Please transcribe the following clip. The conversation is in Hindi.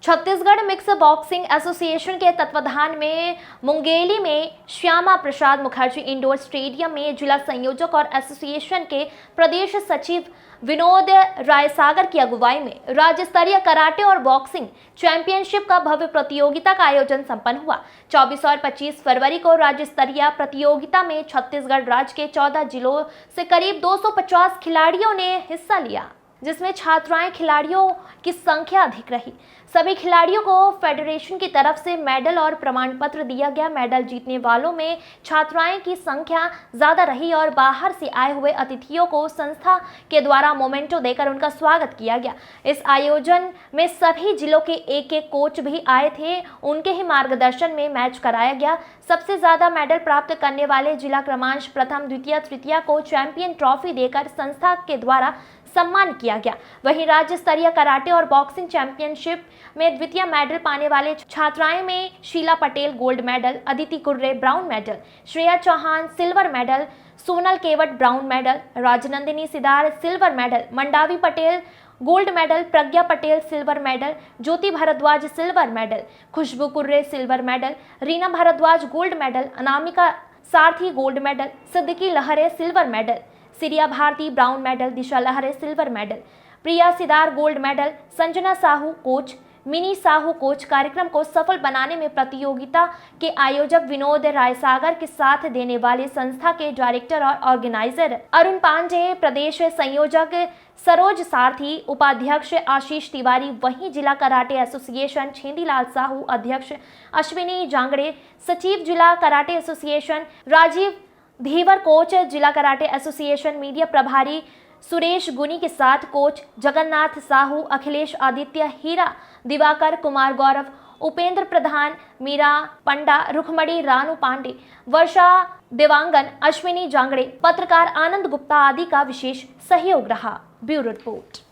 छत्तीसगढ़ मिक्स बॉक्सिंग एसोसिएशन के तत्वाधान में मुंगेली में श्यामा प्रसाद मुखर्जी इंडोर स्टेडियम में जिला संयोजक और एसोसिएशन के प्रदेश सचिव विनोद रायसागर की अगुवाई में राज्य स्तरीय कराटे और बॉक्सिंग चैंपियनशिप का भव्य प्रतियोगिता का आयोजन संपन्न हुआ। 24 और 25 फरवरी को राज्य स्तरीय प्रतियोगिता में छत्तीसगढ़ राज्य के 14 जिलों से करीब 250 खिलाड़ियों ने हिस्सा लिया, जिसमें छात्राएं खिलाड़ियों की संख्या अधिक रही। सभी खिलाड़ियों को फेडरेशन की तरफ से मेडल और प्रमाण पत्र दिया गया। मेडल जीतने वालों में छात्राएं की संख्या ज्यादा रही और बाहर से आए हुए अतिथियों को संस्था के द्वारा मोमेंटो देकर उनका स्वागत किया गया। इस आयोजन में सभी जिलों के एक कोच भी आए थे, उनके ही मार्गदर्शन में मैच कराया गया। सबसे ज्यादा मेडल प्राप्त करने वाले जिला क्रमांश प्रथम, द्वितीय, तृतीय को चैंपियन ट्रॉफी देकर संस्था के द्वारा सम्मान किया गया। वहीं राज्य स्तरीय कराटे और बॉक्सिंग चैंपियनशिप में द्वितीय मेडल पाने वाले छात्राएं में Shila Patel gold medal, Aditi Kurre brown medal, Shreya Chauhan silver medal, Sonal Kewat brown medal, Rajnandini Sidar silver medal, Mandavi Patel gold medal, Pragya Patel silver medal, Jyoti Bhardwaj silver medal, Khushboo Kurre silver medal, Reena Bhardwaj gold medal, Anamika Sarathi gold medal, Siddiqui Lahre silver medal, Siriya Bharti brown medal, Disha Lahre silver medal, Priya Sidar gold medal, Sanjana Sahu coach, Mini Sahu coach. कार्यक्रम को सफल बनाने में प्रतियोगिता के आयोजक विनोद रायसागर के साथ देने वाले संस्था के डायरेक्टर और ऑर्गेनाइजर अरुण पांडे, प्रदेश संयोजक सरोज सारथी, उपाध्यक्ष आशीष तिवारी, वहीं जिला कराटे एसोसिएशन छेंदीलाल साहू, अध्यक्ष अश्विनी जांगड़े, सचिव जिला कराटे एसोसिएशन राजीव धीवर, कोच जिला कराटे एसोसिएशन मीडिया प्रभारी सुरेश गुनी के साथ कोच जगन्नाथ साहू, अखिलेश आदित्य, हीरा दिवाकर, कुमार गौरव, उपेंद्र प्रधान, मीरा पंडा, रुखमणी रानू पांडे, वर्षा देवांगन, अश्विनी जांगड़े, पत्रकार आनंद गुप्ता आदि का विशेष सहयोग रहा। Bureau report.